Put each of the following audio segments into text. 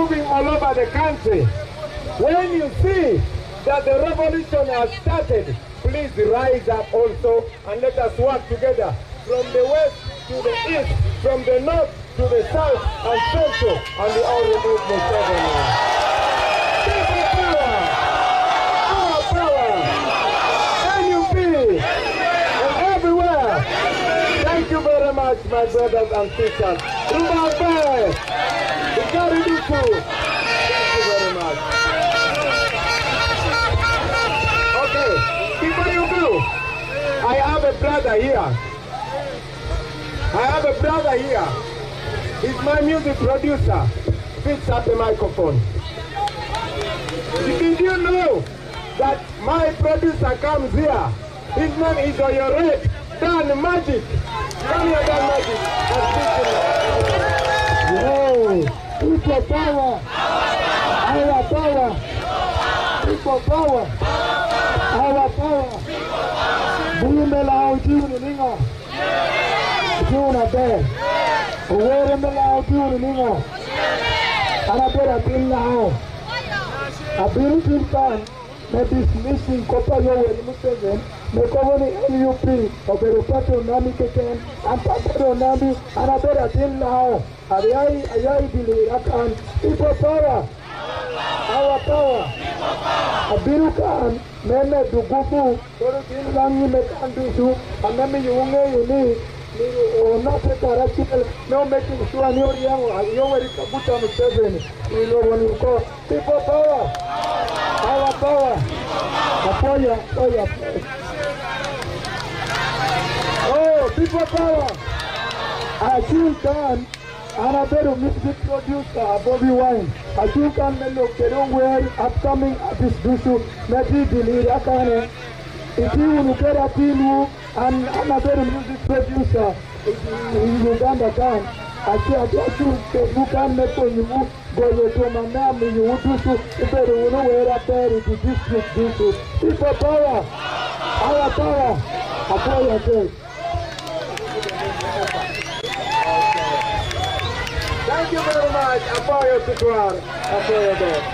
moving all over the country. When you see that the revolution has started, please rise up also and let us work together from the west to the east, from the north to the south and central, and we all remove Muntebe. People power, our power, NUP, and everywhere. Thank you very much, my brothers and sisters. Rumambe, Ikariduku. Thank you very much. Okay, before you go, I have a brother here. He's my music producer. Fix up the microphone. Did you know that my producer comes here? His name is Oyoret Dan Magic. Come here, Dan Magic. Yo, people power. Our power. People power. Our power. Bumela ujuni ningo. Juna be. Uwere mela ujuni ningo. Anabera pinna ho. Abiru pintan. Me dismissing kopa yo weli Muntebe. Me kovoni NUP. Oberu pato nami keken. Ampapero nami. Anabera pinna ho. Ayai bili akan. People power. Our power. Abiru kan. Meme dugubu. Koro tin langi me kandusu. Anami yunge yuni. Not no making sure you already put on the 7. You know when you call people power. Our power. Apoya. Oh, people power. I think done. And I better music producer Bobi wine. I think I'm the look they don't wear upcoming artist Dusu. Maybe the Akane. If you will get a team and another music producer in Uganda can I just you can make you go to my name you would do so if you know where up there in the district this people power our power Apoya Church. Thank you very much. Apoya Tutuar. Apoya Church.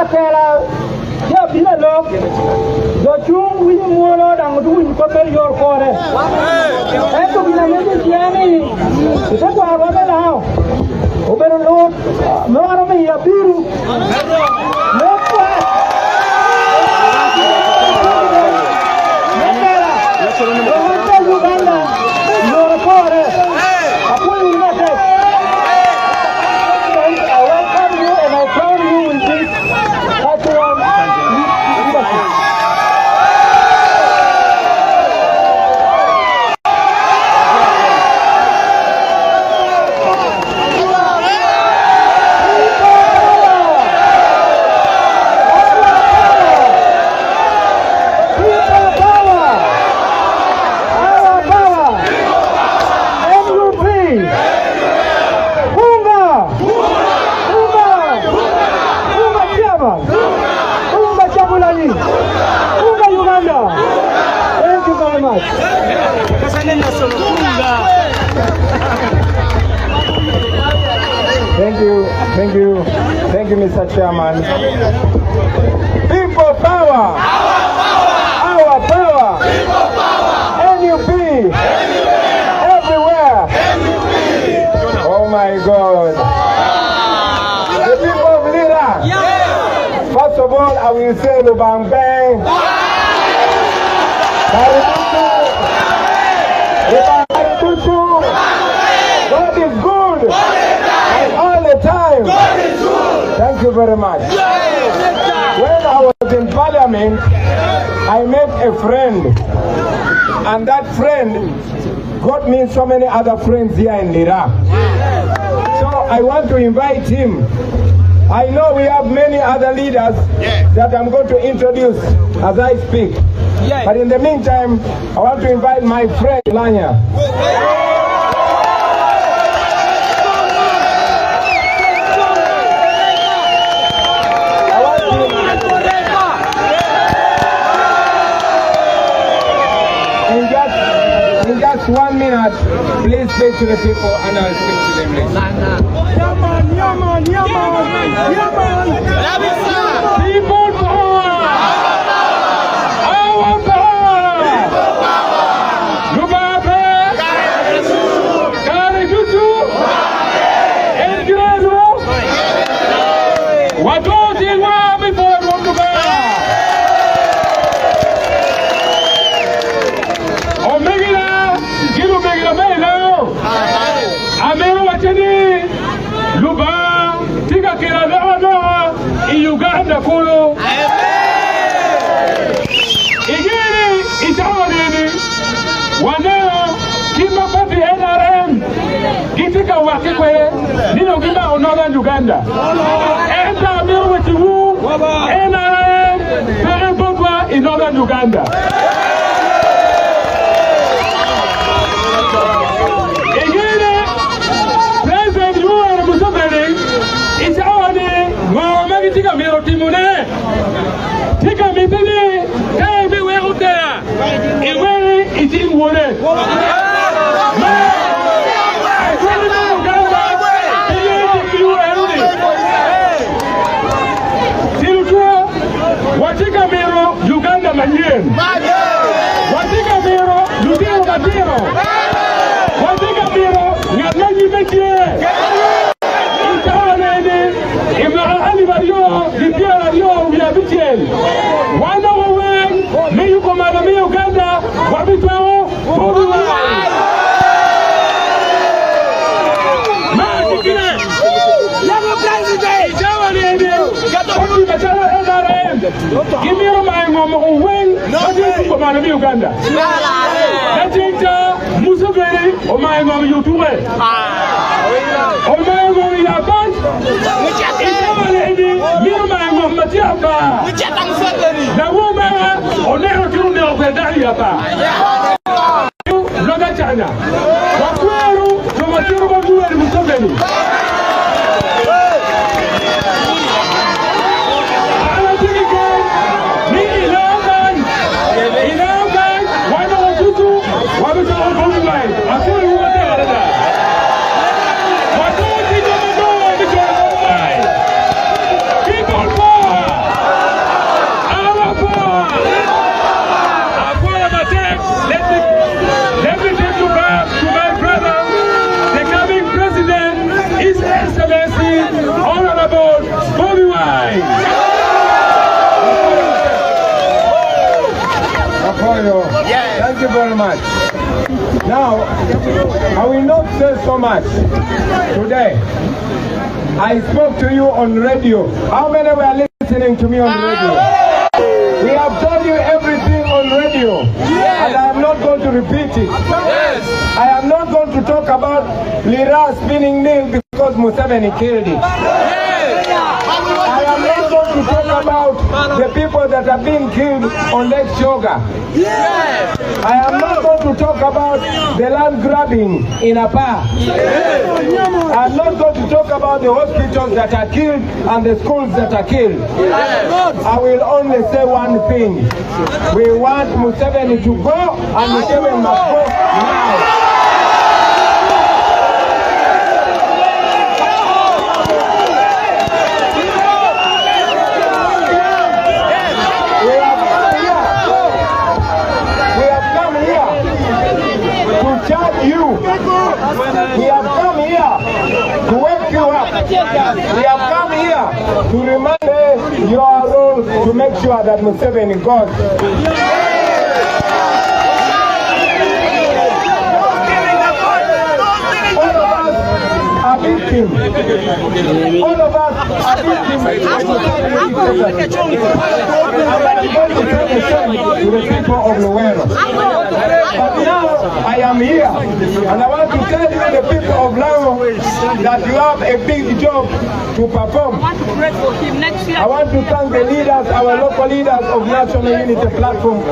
Okay. Rio, the Chung we Wunno and do in Copper your corner. And to be a little Gianni, it's a problem now. Open a load, no army, a bill. Thank you, Mr. Chairman. People power! Our power! NUP! Everywhere! Oh my God! The people of Lira! First of all, I will say Lubang Bang! God is good! And all the time! Thank you very much. When I was in Parliament, I met a friend, and that friend got me so many other friends here in Lira. So I want to invite him. I know we have many other leaders that I'm going to introduce as I speak. But in the meantime, I want to invite my friend Lanya. In just 1 minute, please speak to the people and I'll speak to them later. People power! Our power! Lubabe! Karikutu! Engredo! Watozi wa before Muntebe! Omegila! Gilu megila melo! Amero wacheni! Luba! Tika kila lewa in Uganda kulu! Igini itawadini! Waneo kima pati NRM! Gitika wakikwe nino kima Northern Uganda! Enta amiru wetiwu NRM pere botwa in Northern Uganda! Tika mero timune, tika mitini, kaya we utea, iwe iti mwone. Tirutua, watika mero Uganda manyen, watika mero Lutero Matero, watika mero Nyanyanyi Metie. Wana wawen, miyu komada miyu Uganda, wabitwao, Bobi wawen. Matikine, Yabo President, Ijawa nene, Bobi bachala NRM, Gimiro maengomo uwen, wadiyu komada miyu Uganda. Najinta, Museveni, omaengomo yutuwe. Omaengomo yaban, Ijawa nene, miyu maengomo matiaba. Na wuma onero tunde opedali hapa. Loga chana. Wakweru tumatiru baduwe ni Museveni. Wana watutu wabita Bobi wine. Akuri wote walada. Watuti tomadoa bita Bobi wine. People power. Our power. Thank you very much. Now, I will not say so much today. I spoke to you on radio. How many were listening to me on radio? We have told you everything on radio, and I am not going to repeat it. I am not going to talk about Lira spinning nil because Museveni killed it. I am not going to talk about the people that are being killed on Lake Shoga. I am not going to talk about the land grabbing in Apa. I am not going to talk about the hospitals that are killed and the schools that are killed. I will only say one thing. We want Museveni to go, and Museveni must go now. We have come here to wake you up. We have come here to remind you your role to make sure that Museveni goes. All of us are victims. All of us are victims. To the people of Wunno. But now I am here, and I want to tell you, the people of Lago, that you have a big job to perform. I want to thank the leaders, our local leaders of National Unity Platform.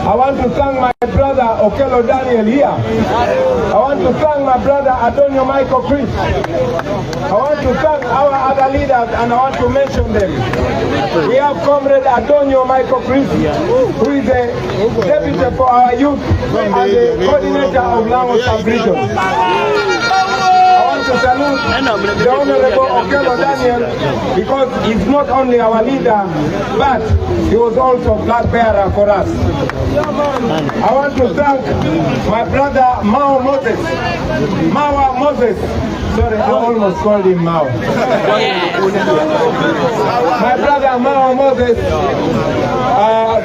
I want to thank my brother Okello Daniel here. I want to thank my brother Adonio Michael Chris. I want to thank our other leaders, and I want to mention them. We have Comrade Adonio Michael Chris, who is the deputy for our youth and the coordinator of Lago Sub-Region. I want to salute the Honorable Okello Daniel, because he's not only our leader, but he was also flag bearer for us. I want to thank my brother Mao Moses. Mawa Moses. Sorry, I almost called him Mao. My brother Mao Moses,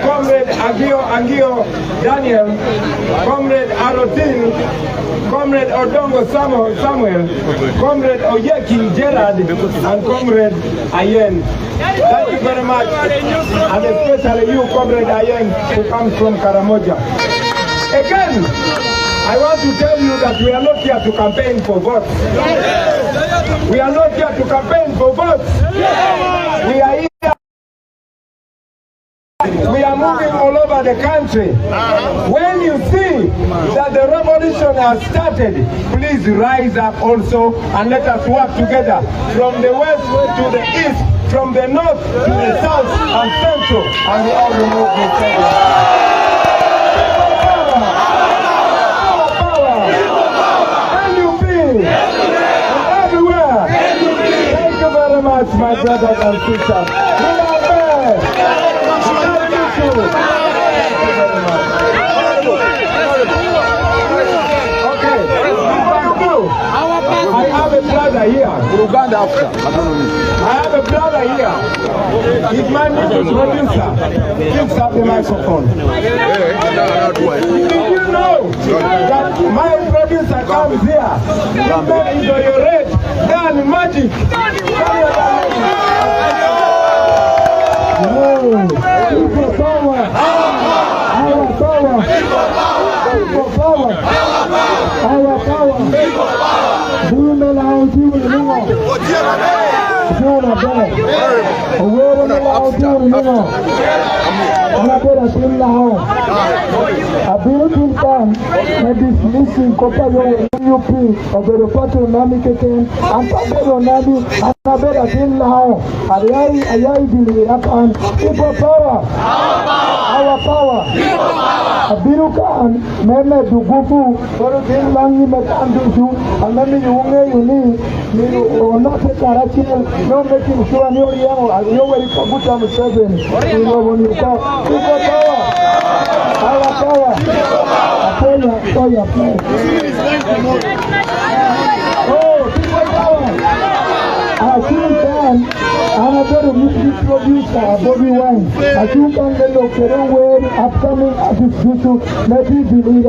Comrade Angio Daniel, Comrade Arotin, Comrade Odongo Samuel, Comrade Oyeki Gerard, and Comrade Ayen. Thank you very much, and especially you, Comrade Ayen, who comes from Karamoja. Again, I want to tell you that we are not here to campaign for votes. We are not here to campaign for votes. We are here. We are moving all over the country. When you see that the revolution has started, please rise up also and let us work together from the west to the east, from the north to the south and central, and we all will move together. Much, my brothers and sisters. Okay. I have a brother here. I have a brother here. He's my music producer. Please have the microphone. Did you know that my producer comes here? He's not into your red, done magic. People power, our power, people power, our power. Women out here in the world. dismissing Kopayo UP of the Repatriate Nami Keken and Pablo Nami and Abeda Tin Lao Ayai Dili Akan People Power Our Power Abirukan Meme Dugufu Koro Tin Langi Metandu and Memi Unge Uni or not a Karachil no making sure no young and you were Kabuta 7 you know when you talk People Power Our Power Toya play. Oh, people power. I see that. one, another music producer, Bobi Wine. I think I'm going to upcoming artist maybe Billy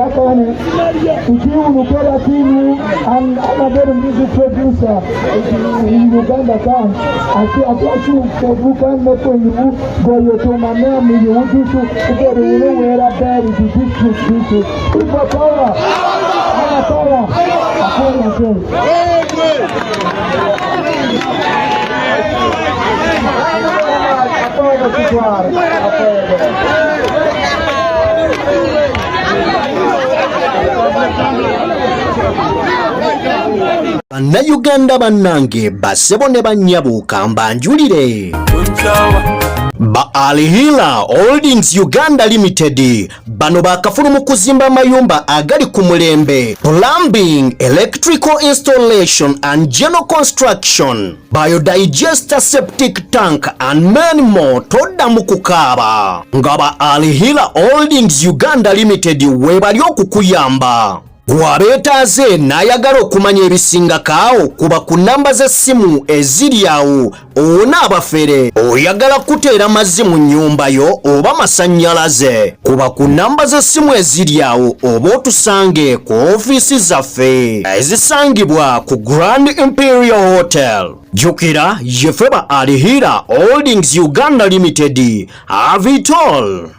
Ukipata timu and another music producer in Uganda can atuachu kuvuka mepo yibu goyo to mamea miyu to ukere where a bad is this people power Bannayuganda bannange basebo ne bannyabuuka mbanjulire ba Alihila Holdings Uganda Limited bano bakafulu mu kuzimba amayumba agali ku mulembe, plumbing, electrical installation and general construction, biodigester septic tank and many more. Todda mu kukaaba nga ba Alihila Holdings Uganda Limited webali okukuyamba. Wabeetaaze n'ayagala okumanya ebisinga kaawo kuba ku namba z'essimu eziri awo. Onaabafere oyagala kuteera mazzi mu nnyumba yo oba masannyalaze, kuba ku namba z'essimu eziri awo oba otusange ku ofiisi zaffe ezisangibwa ku Grand Imperial Hotel. Jjukira ye ffe ba Alihila Holdings Uganda Limited. Have it all.